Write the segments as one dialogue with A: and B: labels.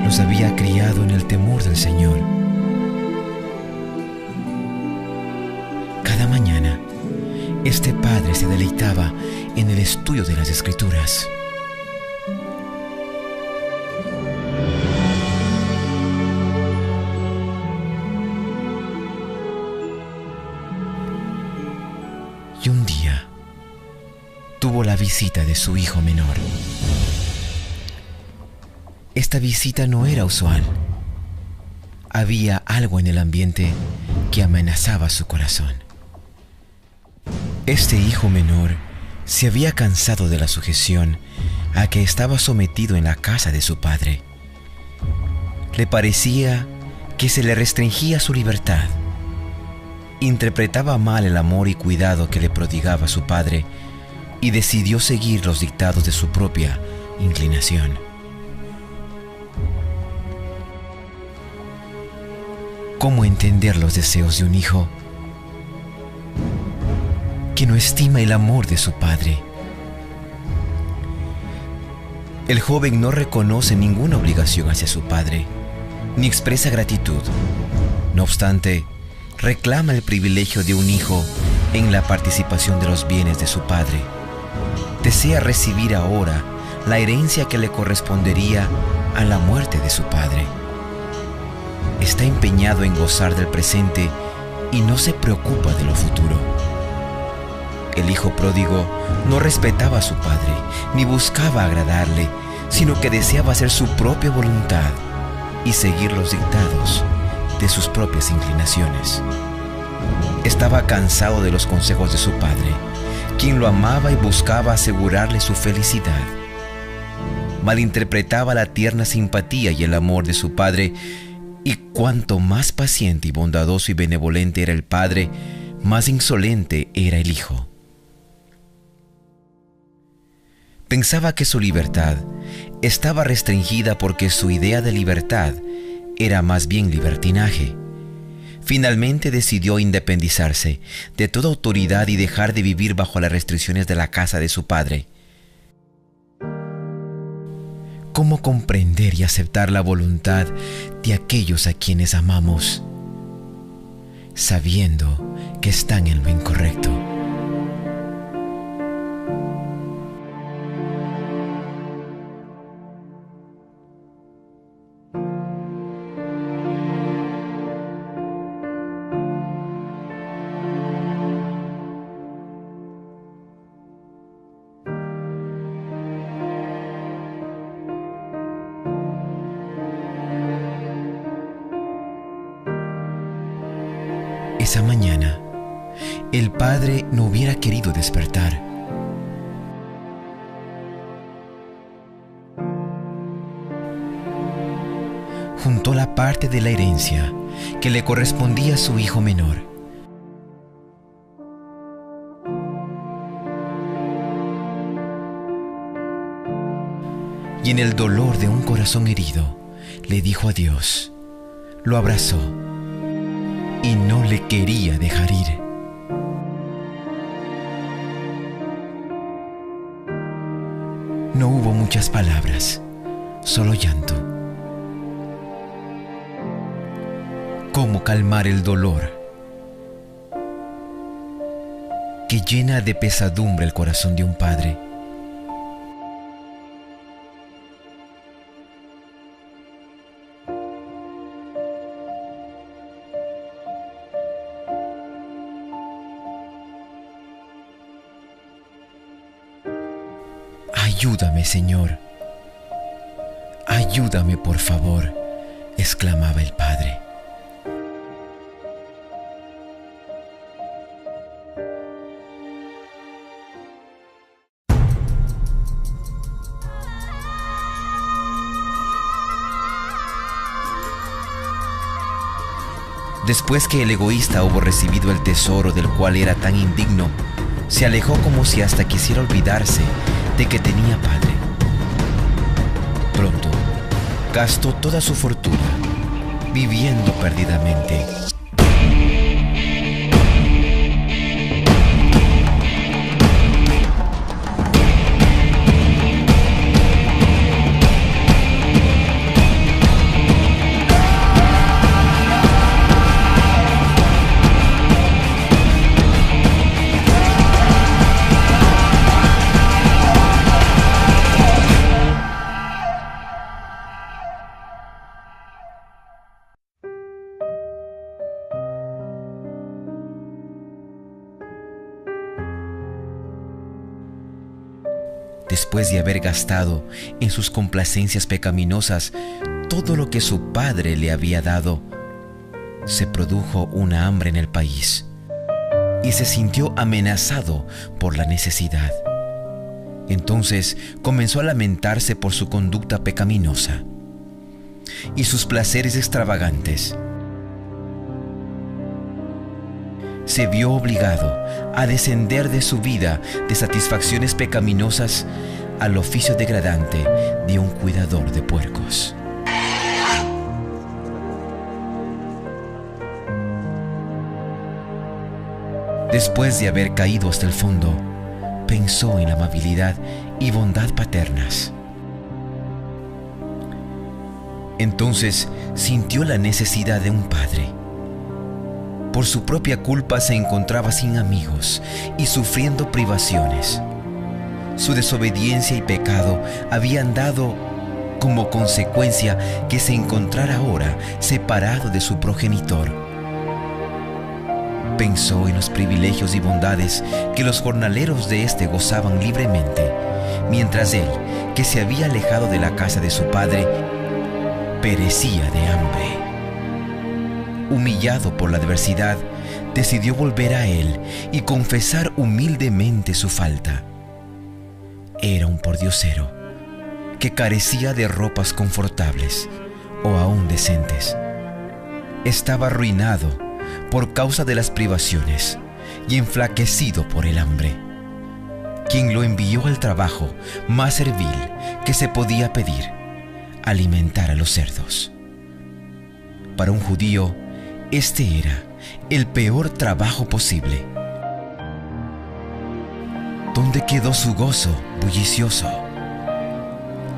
A: los había criado en el temor del Señor. Cada mañana, este padre se deleitaba en el estudio de las Escrituras. Y un día tuvo la visita de su hijo menor. Esta visita no era usual. Había algo en el ambiente que amenazaba su corazón. Este hijo menor se había cansado de la sujeción a que estaba sometido en la casa de su padre. Le parecía que se le restringía su libertad. Interpretaba mal el amor y cuidado que le prodigaba su padre y decidió seguir los dictados de su propia inclinación. ¿Cómo entender los deseos de un hijo que no estima el amor de su padre? El joven no reconoce ninguna obligación hacia su padre, ni expresa gratitud. No obstante, reclama el privilegio de un hijo en la participación de los bienes de su padre. Desea recibir ahora la herencia que le correspondería a la muerte de su padre. Está empeñado en gozar del presente y no se preocupa de lo futuro. El hijo pródigo no respetaba a su padre, ni buscaba agradarle, sino que deseaba hacer su propia voluntad y seguir los dictados de sus propias inclinaciones. Estaba cansado de los consejos de su padre, quien lo amaba y buscaba asegurarle su felicidad. Malinterpretaba la tierna simpatía y el amor de su padre, y cuanto más paciente y bondadoso y benevolente era el padre, más insolente era el hijo. Pensaba que su libertad estaba restringida porque su idea de libertad era más bien libertinaje. Finalmente decidió independizarse de toda autoridad y dejar de vivir bajo las restricciones de la casa de su padre. ¿Cómo comprender y aceptar la voluntad de aquellos a quienes amamos, sabiendo que están en lo incorrecto? Esa mañana, el padre no hubiera querido despertar. Juntó la parte de la herencia que le correspondía a su hijo menor. Y en el dolor de un corazón herido, le dijo adiós, lo abrazó y no le quería dejar ir. No hubo muchas palabras, solo llanto. ¿Cómo calmar el dolor que llena de pesadumbre el corazón de un padre? Ayúdame, Señor. Ayúdame, por favor, exclamaba el padre. Después que el egoísta hubo recibido el tesoro del cual era tan indigno, se alejó como si hasta quisiera olvidarse de que tenía padre. Pronto, gastó toda su fortuna, viviendo perdidamente. después de haber gastado en sus complacencias pecaminosas todo lo que su padre le había dado, se produjo una hambre en el país y se sintió amenazado por la necesidad. Entonces comenzó a lamentarse por su conducta pecaminosa y sus placeres extravagantes. Se vio obligado a descender de su vida de satisfacciones pecaminosas al oficio degradante de un cuidador de puercos. Después de haber caído hasta el fondo, pensó en la amabilidad y bondad paternas. Entonces sintió la necesidad de un padre. Por su propia culpa se encontraba sin amigos y sufriendo privaciones. Su desobediencia y pecado habían dado como consecuencia que se encontrara ahora separado de su progenitor. Pensó en los privilegios y bondades que los jornaleros de éste gozaban libremente, mientras él, que se había alejado de la casa de su padre, perecía de hambre. Humillado por la adversidad, decidió volver a él y confesar humildemente su falta. Era un pordiosero que carecía de ropas confortables o aún decentes. Estaba arruinado por causa de las privaciones y enflaquecido por el hambre. Quien lo envió al trabajo más servil que se podía pedir: alimentar a los cerdos. Para un judío, este era el peor trabajo posible. ¿Dónde quedó su gozo bullicioso?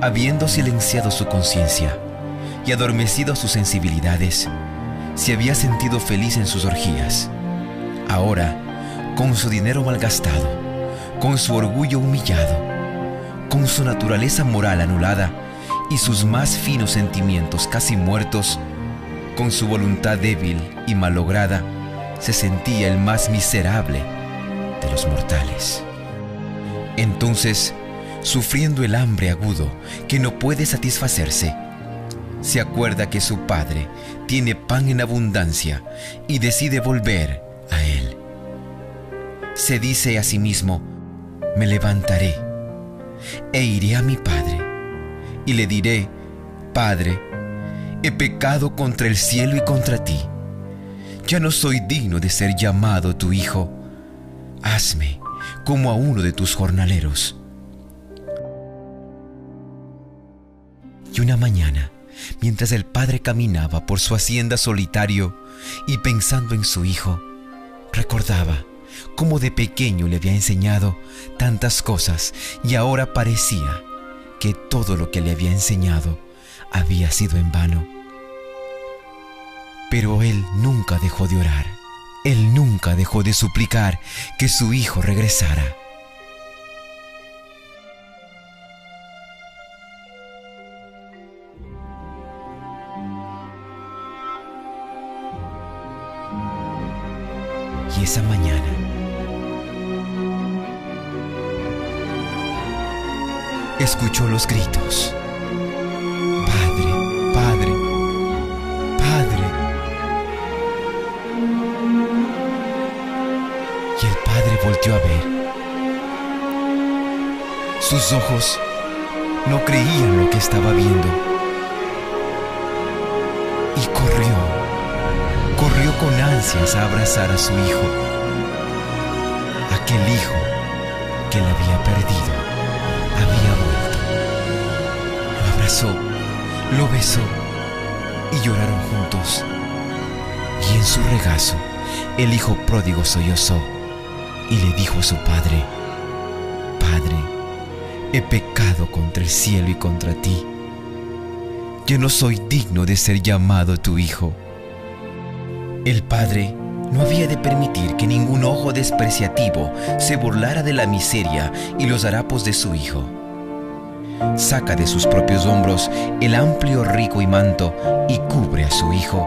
A: Habiendo silenciado su conciencia y adormecido sus sensibilidades, se había sentido feliz en sus orgías. Ahora, con su dinero malgastado, con su orgullo humillado, con su naturaleza moral anulada y sus más finos sentimientos casi muertos, con su voluntad débil y malograda, se sentía el más miserable de los mortales. Entonces, sufriendo el hambre agudo que no puede satisfacerse, se acuerda que su padre tiene pan en abundancia y decide volver a él. Se dice a sí mismo: me levantaré e iré a mi padre y le diré: Padre, he pecado contra el cielo y contra ti. Ya no soy digno de ser llamado tu hijo. Hazme como a uno de tus jornaleros. Y una mañana, mientras el padre caminaba por su hacienda solitario y pensando en su hijo, recordaba cómo de pequeño le había enseñado tantas cosas y ahora parecía que todo lo que le había enseñado había sido en vano. Pero él nunca dejó de orar. Él nunca dejó de suplicar que su hijo regresara. Y esa mañana, escuchó los gritos: Padre, Padre, Padre. Y el padre volteó a ver. Sus ojos no creían lo que estaba viendo. Y corrió con ansias a abrazar a su hijo. Aquel hijo que le había perdido había vuelto. Lo abrazó, lo besó y lloraron juntos. Y en su regazo, el hijo pródigo sollozó y le dijo a su padre: Padre, he pecado contra el cielo y contra ti. Yo no soy digno de ser llamado tu hijo. El padre no había de permitir que ningún ojo despreciativo se burlara de la miseria y los harapos de su hijo. Saca de sus propios hombros el amplio rico y manto y cubre a su hijo.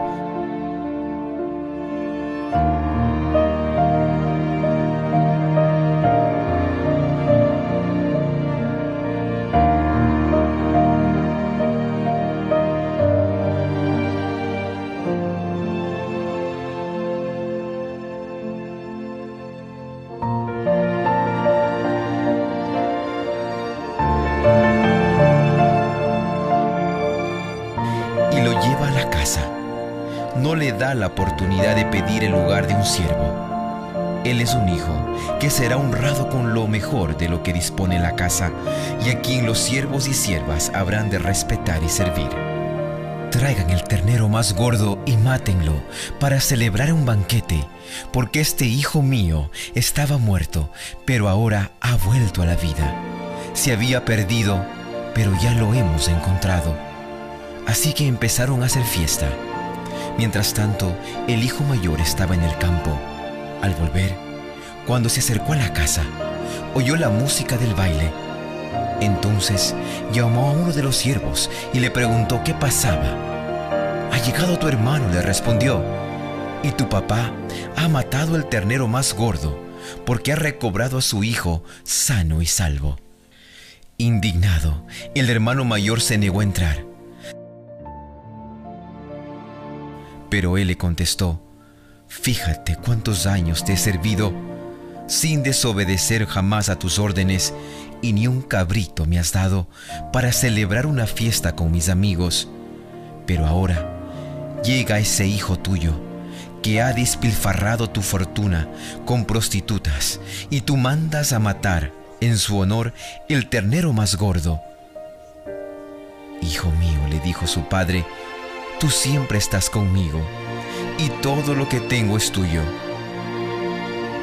A: y lo lleva a la casa. No le da la oportunidad de pedir el lugar de un siervo. Él es un hijo que será honrado con lo mejor de lo que dispone la casa y a quien los siervos y siervas habrán de respetar y servir. Traigan el ternero más gordo y mátenlo para celebrar un banquete, porque este hijo mío estaba muerto, pero ahora ha vuelto a la vida. Se había perdido, pero ya lo hemos encontrado. Así que empezaron a hacer fiesta. Mientras tanto, el hijo mayor estaba en el campo. Al volver, cuando se acercó a la casa, oyó la música del baile. Entonces llamó a uno de los siervos y le preguntó qué pasaba. «Ha llegado tu hermano», le respondió, «y tu papá ha matado el ternero más gordo, porque ha recobrado a su hijo sano y salvo». Indignado, el hermano mayor se negó a entrar. Pero él le contestó: «Fíjate cuántos años te he servido sin desobedecer jamás a tus órdenes, y ni un cabrito me has dado para celebrar una fiesta con mis amigos. Pero ahora llega ese hijo tuyo que ha despilfarrado tu fortuna con prostitutas, y tú mandas a matar en su honor el ternero más gordo». «Hijo mío», le dijo su padre, «tú siempre estás conmigo y todo lo que tengo es tuyo.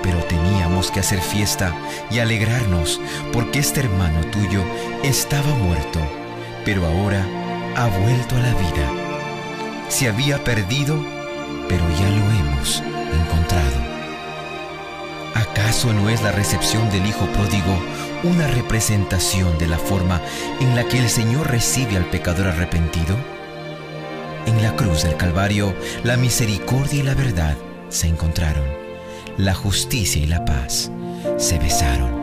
A: Pero teníamos que hacer fiesta y alegrarnos, porque este hermano tuyo estaba muerto, pero ahora ha vuelto a la vida. Se había perdido, pero ya lo hemos encontrado». ¿Acaso no es la recepción del hijo pródigo una representación de la forma en la que el Señor recibe al pecador arrepentido? En la cruz del Calvario, la misericordia y la verdad se encontraron. La justicia y la paz se besaron.